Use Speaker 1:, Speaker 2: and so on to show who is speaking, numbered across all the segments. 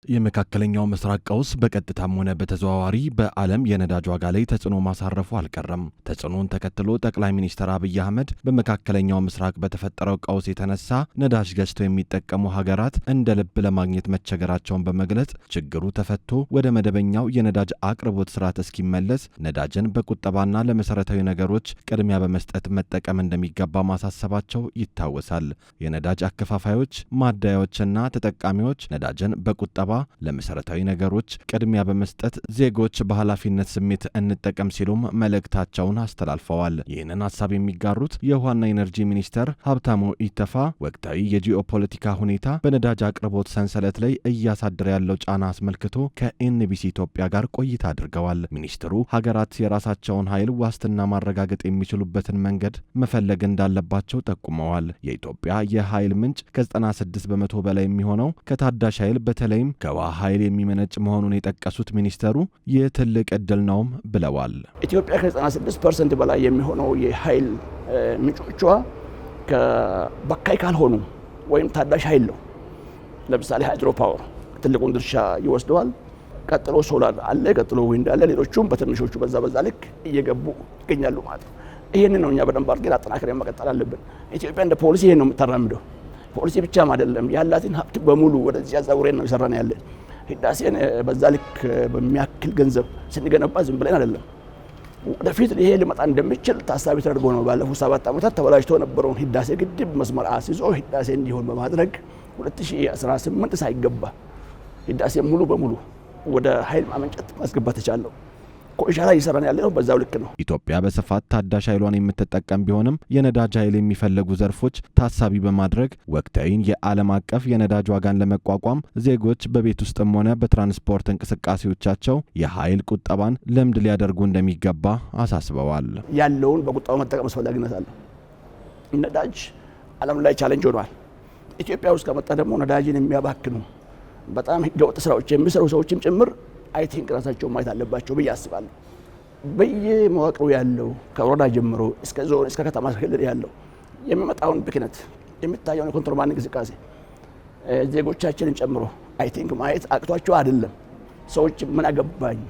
Speaker 1: የመካከለኛው ምስራቅ ቀውስ በቀጥታም ሆነ በተዘዋዋሪ በዓለም የነዳጅ ዋጋ ላይ ተጽዕኖ ማሳረፉ አልቀረም። ተጽዕኖን ተከትሎ ጠቅላይ ሚኒስትር አብይ አህመድ በመካከለኛው ምስራቅ በተፈጠረው ቀውስ የተነሳ ነዳጅ ገዝተው የሚጠቀሙ ሀገራት እንደ ልብ ለማግኘት መቸገራቸውን በመግለጽ ችግሩ ተፈቶ ወደ መደበኛው የነዳጅ አቅርቦት ስርዓት እስኪመለስ ነዳጅን በቁጠባና ለመሰረታዊ ነገሮች ቅድሚያ በመስጠት መጠቀም እንደሚገባ ማሳሰባቸው ይታወሳል። የነዳጅ አከፋፋዮች፣ ማደያዎችና ተጠቃሚዎች ነዳጅን በቁጠባ ለመሰረታዊ ነገሮች ቅድሚያ በመስጠት ዜጎች በኃላፊነት ስሜት እንጠቀም ሲሉም መልእክታቸውን አስተላልፈዋል። ይህንን ሐሳብ የሚጋሩት የውሃና ኢነርጂ ሚኒስተር ሀብታሙ ኢተፋ ወቅታዊ የጂኦፖለቲካ ሁኔታ በነዳጅ አቅርቦት ሰንሰለት ላይ እያሳደረ ያለው ጫና አስመልክቶ ከኤንቢሲ ኢትዮጵያ ጋር ቆይታ አድርገዋል። ሚኒስትሩ ሀገራት የራሳቸውን ኃይል ዋስትና ማረጋገጥ የሚችሉበትን መንገድ መፈለግ እንዳለባቸው ጠቁመዋል። የኢትዮጵያ የኃይል ምንጭ ከ96 በመቶ በላይ የሚሆነው ከታዳሽ ኃይል በተለይም ከውሃ ኃይል የሚመነጭ መሆኑን የጠቀሱት ሚኒስተሩ ይህ ትልቅ ዕድል ነውም ብለዋል።
Speaker 2: ኢትዮጵያ ከ96% በላይ የሚሆነው የኃይል ምንጮቿ በካይ ካልሆኑ ወይም ታዳሽ ኃይል ነው። ለምሳሌ ሃይድሮ ፓወር ትልቁን ድርሻ ይወስደዋል። ቀጥሎ ሶላር አለ፣ ቀጥሎ ዊንድ አለ። ሌሎቹም በትንሾቹ በዛ ልክ እየገቡ ይገኛሉ ማለት ነው። ይሄን ነው እኛ በደንብ አድርገን አጠናክረን መቀጠል አለብን። ኢትዮጵያ እንደ ፖሊሲ ይሄን ነው የምታራምደው። ፖሊሲ ብቻም አይደለም፣ ያላትን ሀብት በሙሉ ወደዚህ አዛውረን ነው ይሰራን ያለን። ህዳሴን በዛ ልክ በሚያክል ገንዘብ ስንገነባ ዝም ብለን አይደለም። ወደፊት ይሄ ሊመጣ እንደሚችል ታሳቢ ተደርጎ ነው። ባለፉት 7 ዓመታት ተበላሽቶ የነበረውን ህዳሴ ግድብ መስመር አስይዞ ህዳሴ እንዲሆን በማድረግ 2018 ሳይገባ ህዳሴ ሙሉ በሙሉ ወደ ኃይል ማመንጨት ማስገባት ተቻለው። ኮሻ ላይ ይሰራን ያለው በዛው ልክ ነው።
Speaker 1: ኢትዮጵያ በስፋት ታዳሽ ኃይሏን የምትጠቀም ቢሆንም የነዳጅ ኃይል የሚፈልጉ ዘርፎች ታሳቢ በማድረግ ወቅታዊን የዓለም አቀፍ የነዳጅ ዋጋን ለመቋቋም ዜጎች በቤት ውስጥም ሆነ በትራንስፖርት እንቅስቃሴዎቻቸው የኃይል ቁጠባን ልምድ ሊያደርጉ እንደሚገባ አሳስበዋል።
Speaker 2: ያለውን በቁጠባ መጠቀም አስፈላጊነት አለው። ነዳጅ ዓለም ላይ ቻሌንጅ ሆኗል። ኢትዮጵያ ውስጥ ከመጣ ደግሞ ነዳጅን የሚያባክኑ በጣም ህገወጥ ስራዎች የሚሰሩ ሰዎችም ጭምር አይ ቲንክ ራሳቸው ማየት አለባቸው ብዬ አስባለሁ። በየመዋቅሩ ያለው ከወረዳ ጀምሮ እስከ ዞን እስከ ከተማ ክልል ያለው የሚመጣውን ብክነት የሚታየውን የኮንትሮባንድ እንቅስቃሴ ዜጎቻችንን ጨምሮ አይ ቲንክ ማየት አቅቷቸው አይደለም። ሰዎች ምን አገባኝ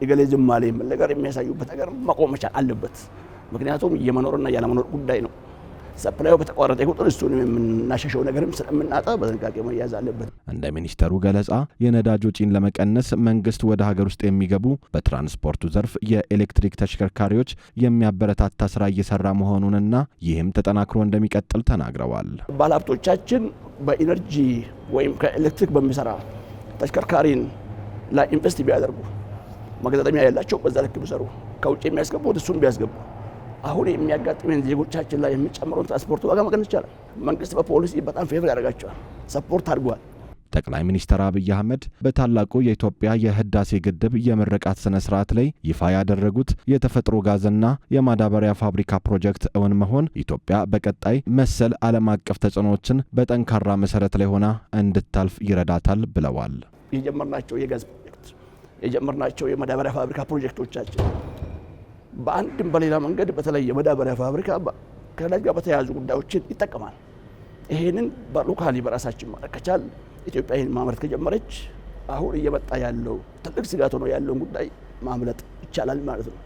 Speaker 2: የገሌ ዝም አለ የሚል ነገር የሚያሳዩበት ነገር መቆም መቻል አለበት። ምክንያቱም የመኖርና ያለመኖር ጉዳይ ነው። ሰፕላዩ በተቋረጠ ቁጥር እሱን የምናሸሸው ነገርም ስለምናጣ በጥንቃቄ መያዝ አለበት።
Speaker 1: እንደ ሚኒስተሩ ገለጻ የነዳጅ ወጪን ለመቀነስ መንግስት ወደ ሀገር ውስጥ የሚገቡ በትራንስፖርቱ ዘርፍ የኤሌክትሪክ ተሽከርካሪዎች የሚያበረታታ ስራ እየሰራ መሆኑንና ይህም ተጠናክሮ እንደሚቀጥል ተናግረዋል።
Speaker 2: ባለሀብቶቻችን በኢነርጂ ወይም ከኤሌክትሪክ በሚሰራ ተሽከርካሪን ላይ ኢንቨስት ቢያደርጉ መገጣጠሚያ ያላቸው በዛ ልክ ቢሰሩ ከውጭ የሚያስገቡት እሱን ቢያስገቡ አሁን የሚያጋጥመን ዜጎቻችን ላይ የሚጨምረውን ትራንስፖርት ዋጋ መቀነስ ይቻላል። መንግስት በፖሊሲ በጣም ፌቨር ያደርጋቸዋል፣ ሰፖርት አድርጓል።
Speaker 1: ጠቅላይ ሚኒስትር አብይ አህመድ በታላቁ የኢትዮጵያ የህዳሴ ግድብ የምረቃት ስነ ስርዓት ላይ ይፋ ያደረጉት የተፈጥሮ ጋዝና የማዳበሪያ ፋብሪካ ፕሮጀክት እውን መሆን ኢትዮጵያ በቀጣይ መሰል ዓለም አቀፍ ተጽዕኖዎችን በጠንካራ መሰረት ላይ ሆና እንድታልፍ ይረዳታል ብለዋል።
Speaker 2: የጀመርናቸው የጋዝ ፕሮጀክት የጀመርናቸው የማዳበሪያ ፋብሪካ ፕሮጀክቶቻችን በአንድም በሌላ መንገድ በተለይ የማዳበሪያ ፋብሪካ ከነዳጅ ጋር በተያያዙ ጉዳዮችን ይጠቀማል። ይሄንን በሎካሊ በራሳችን ማድረግ ከቻል ኢትዮጵያ ይሄን ማምረት ከጀመረች አሁን እየመጣ ያለው ትልቅ ስጋት ሆኖ ያለውን ጉዳይ ማምለጥ ይቻላል ማለት ነው።